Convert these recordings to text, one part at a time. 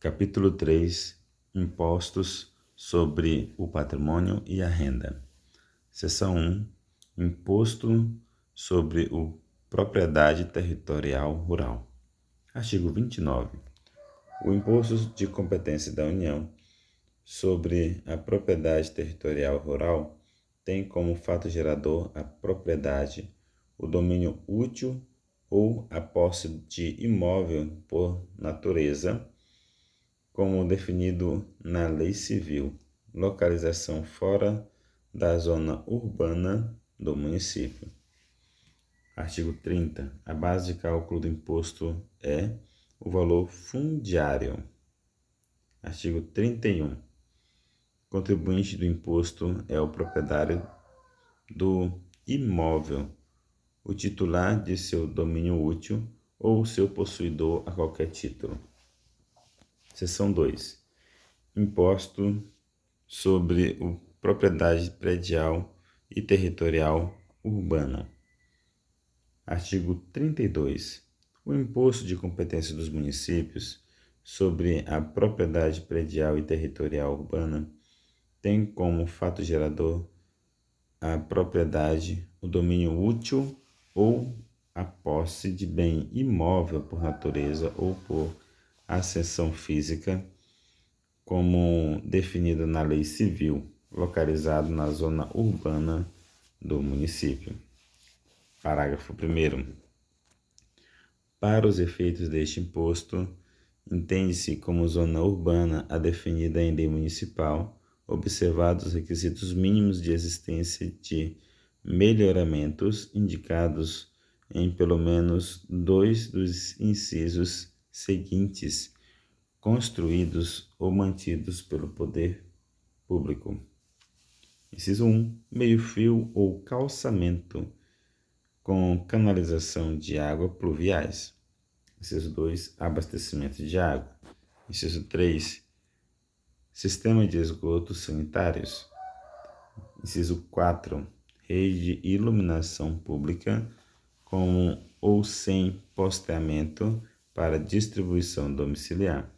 Capítulo 3. Impostos sobre o patrimônio e a renda. Seção 1. Imposto sobre a propriedade territorial rural. Artigo 29. O imposto de competência da União sobre a propriedade territorial rural tem como fato gerador a propriedade, o domínio útil ou a posse de imóvel por natureza, como definido na Lei Civil, localização fora da zona urbana do município. Artigo 30. A base de cálculo do imposto é o valor fundiário. Artigo 31. Contribuinte do imposto é o proprietário do imóvel, o titular de seu domínio útil ou seu possuidor a qualquer título. Seção 2. Imposto sobre a propriedade predial e territorial urbana. Artigo 32. O imposto de competência dos municípios sobre a propriedade predial e territorial urbana tem como fato gerador a propriedade, o domínio útil ou a posse de bem imóvel por natureza ou por acessão física, como definido na Lei Civil, localizado na zona urbana do município. Parágrafo 1º. Para os efeitos deste imposto, entende-se como zona urbana a definida em lei municipal, observados os requisitos mínimos de existência de melhoramentos indicados em pelo menos 2 dos incisos seguintes, construídos ou mantidos pelo poder público. Inciso 1. Meio-fio ou calçamento com canalização de água pluviais. Inciso 2. Abastecimento de água. Inciso 3. Sistema de esgotos sanitários. Inciso 4. Rede de iluminação pública com ou sem posteamento para distribuição domiciliar.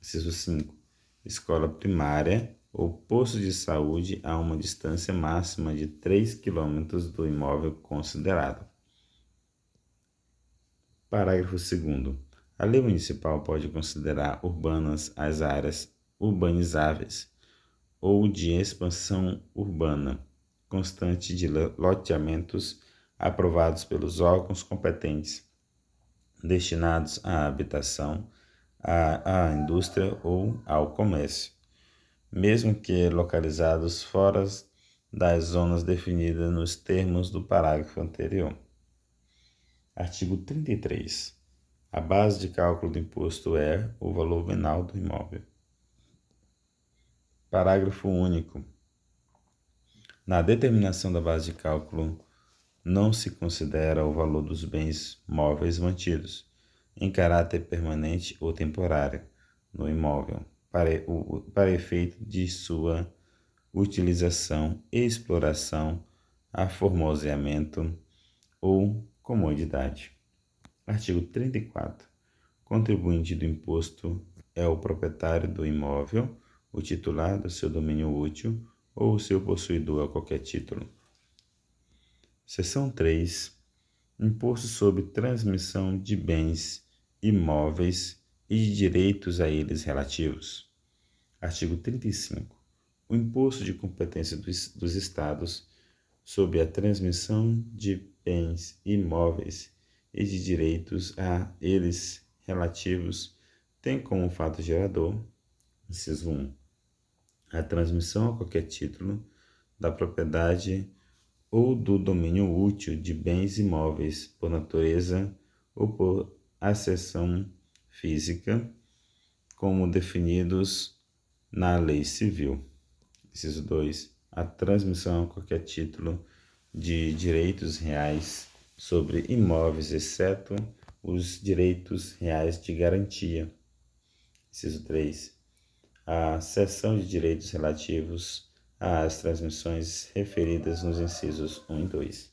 Inciso 5. Escola primária ou posto de saúde a uma distância máxima de 3 km do imóvel considerado. Parágrafo 2º. A lei municipal pode considerar urbanas as áreas urbanizáveis ou de expansão urbana constante de loteamentos aprovados pelos órgãos competentes destinados à habitação, à indústria ou ao comércio, mesmo que localizados fora das zonas definidas nos termos do parágrafo anterior. Artigo 33. A base de cálculo do imposto é o valor venal do imóvel. Parágrafo único. Na determinação da base de cálculo, não se considera o valor dos bens móveis mantidos, em caráter permanente ou temporário, no imóvel, para efeito de sua utilização, exploração, aformoseamento ou comodidade. Artigo 34. Contribuinte do imposto é o proprietário do imóvel, o titular do seu domínio útil ou o seu possuidor a qualquer título. Seção 3. Imposto sobre transmissão de bens imóveis e de direitos a eles relativos. Artigo 35. O imposto de competência dos Estados sobre a transmissão de bens imóveis e de direitos a eles relativos tem como fato gerador, inciso 1, a transmissão a qualquer título da propriedade ou do domínio útil de bens imóveis por natureza ou por acessão física, como definidos na Lei Civil. Inciso 2. A transmissão a qualquer título de direitos reais sobre imóveis, exceto os direitos reais de garantia. Inciso 3. A cessão de direitos relativos às transmissões referidas nos incisos 1 e 2.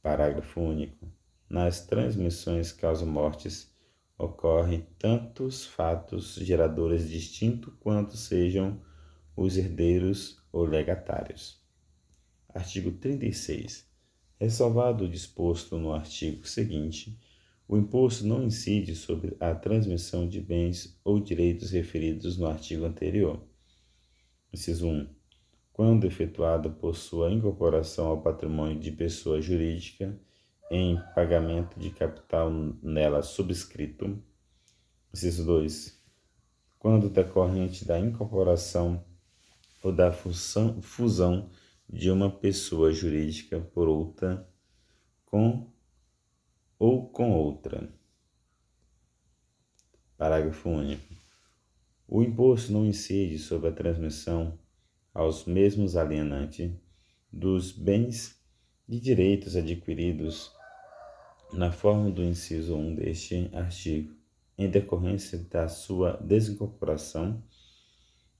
Parágrafo único. Nas transmissões causa-mortes, ocorre tantos fatos geradores distintos quanto sejam os herdeiros ou legatários. Artigo 36. Ressalvado o disposto no artigo seguinte, o imposto não incide sobre a transmissão de bens ou direitos referidos no artigo anterior. Inciso 1. Quando efetuada por sua incorporação ao patrimônio de pessoa jurídica em pagamento de capital nela subscrito. Inciso 2. Quando decorrente da incorporação ou da fusão de uma pessoa jurídica por outra, com outra. Parágrafo único. O imposto não incide sobre a transmissão aos mesmos alienantes dos bens e direitos adquiridos na forma do inciso 1 deste artigo, em decorrência da sua desincorporação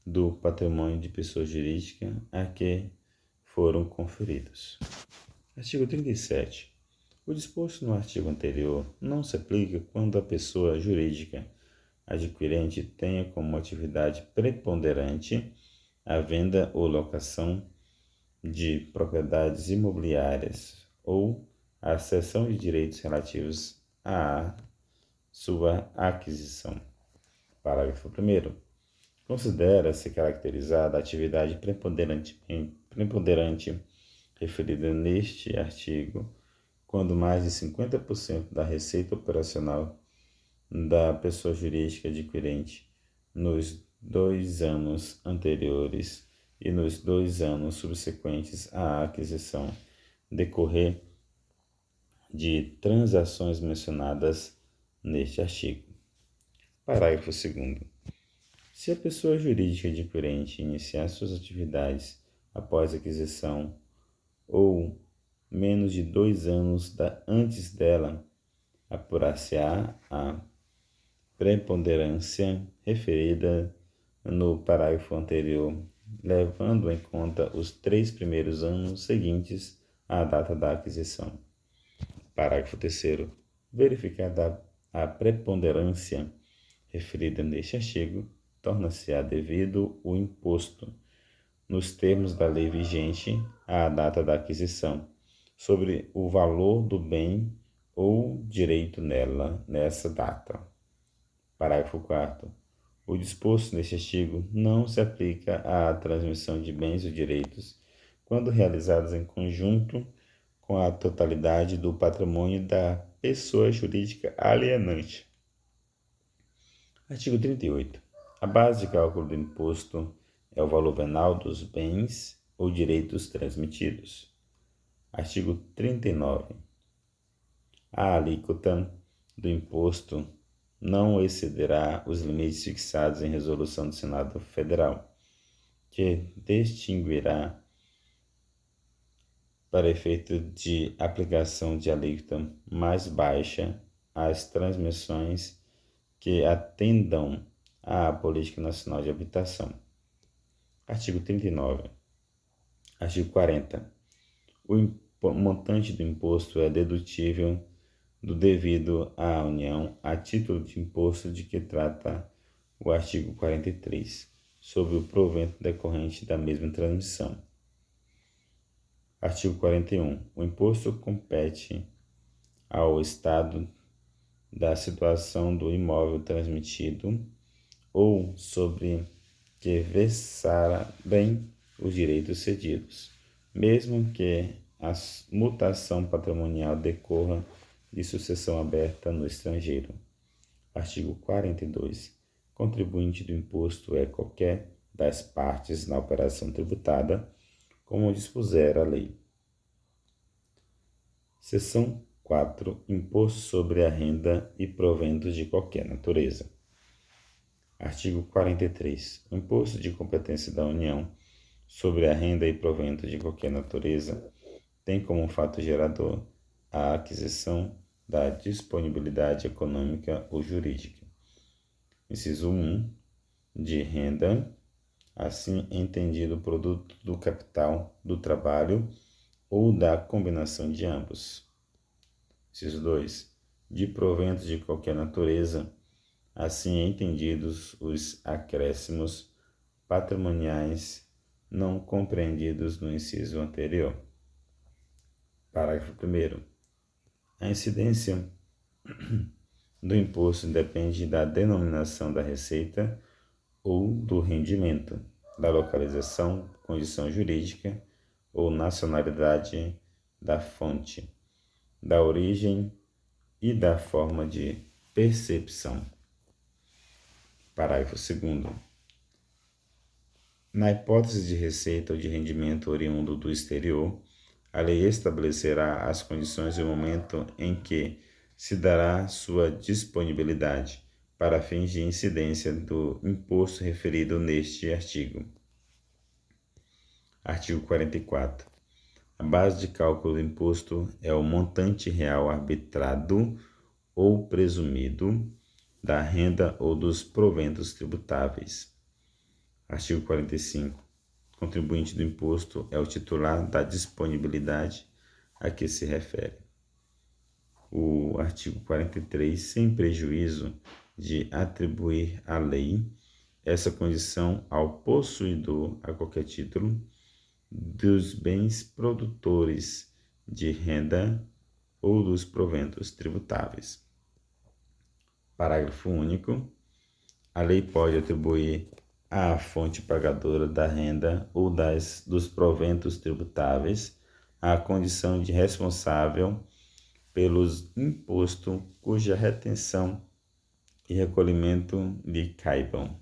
do patrimônio de pessoa jurídica a que foram conferidos. Artigo 37. O disposto no artigo anterior não se aplica quando a pessoa jurídica adquirente tenha como atividade preponderante a venda ou locação de propriedades imobiliárias ou a cessão de direitos relativos à sua aquisição. Parágrafo 1º. Considera-se caracterizada a atividade preponderante referida neste artigo quando mais de 50% da receita operacional da pessoa jurídica adquirente nos 2 anos anteriores e nos 2 anos subsequentes à aquisição decorrer de transações mencionadas neste artigo. Parágrafo 2º. Se a pessoa jurídica adquirente iniciar suas atividades após a aquisição ou menos de 2 anos antes dela, apurar-se-á a preponderância referida no parágrafo anterior, levando em conta os 3 primeiros anos seguintes à data da aquisição. Parágrafo 3º. Verificada a preponderância referida neste artigo, torna-se-á devido o imposto, nos termos da lei vigente à data da aquisição, sobre o valor do bem ou direito nessa data. Parágrafo 4º. O disposto neste artigo não se aplica à transmissão de bens ou direitos quando realizados em conjunto com a totalidade do patrimônio da pessoa jurídica alienante. Artigo 38. A base de cálculo do imposto é o valor venal dos bens ou direitos transmitidos. Artigo 39. A alíquota do imposto não excederá os limites fixados em resolução do Senado Federal, que distinguirá para efeito de aplicação de alíquota mais baixa as transmissões que atendam à Política Nacional de Habitação. Artigo 39. Artigo 40. O montante do imposto é dedutível do devido à União a título de imposto de que trata o artigo 43, sobre o provento decorrente da mesma transmissão. Artigo 41. O imposto compete ao Estado da situação do imóvel transmitido ou sobre que versarem os direitos cedidos, mesmo que a mutação patrimonial decorra de sucessão aberta no estrangeiro. Artigo 42. Contribuinte do imposto é qualquer das partes na operação tributada, como dispuser a lei. Seção 4. Imposto sobre a renda e proventos de qualquer natureza. Artigo 43. O imposto de competência da União sobre a renda e provento de qualquer natureza tem como fato gerador a aquisição da disponibilidade econômica ou jurídica. Inciso 1. De renda, assim entendido o produto do capital, do trabalho ou da combinação de ambos. Inciso 2. De proventos de qualquer natureza, assim entendidos os acréscimos patrimoniais não compreendidos no inciso anterior. Parágrafo 1º. A incidência do imposto depende da denominação da receita ou do rendimento, da localização, condição jurídica ou nacionalidade da fonte, da origem e da forma de percepção. Parágrafo 2º. Na hipótese de receita ou de rendimento oriundo do exterior, a lei estabelecerá as condições e o momento em que se dará sua disponibilidade para fins de incidência do imposto referido neste artigo. Artigo 44. A base de cálculo do imposto é o montante real arbitrado ou presumido da renda ou dos proventos tributáveis. Artigo 45. O contribuinte do imposto é o titular da disponibilidade a que se refere. O artigo 43, sem prejuízo de atribuir à lei essa condição ao possuidor, a qualquer título, dos bens produtores de renda ou dos proventos tributáveis. Parágrafo único. A lei pode atribuir à fonte pagadora da renda ou dos proventos tributáveis a condição de responsável pelos impostos cuja retenção e recolhimento lhe caibam.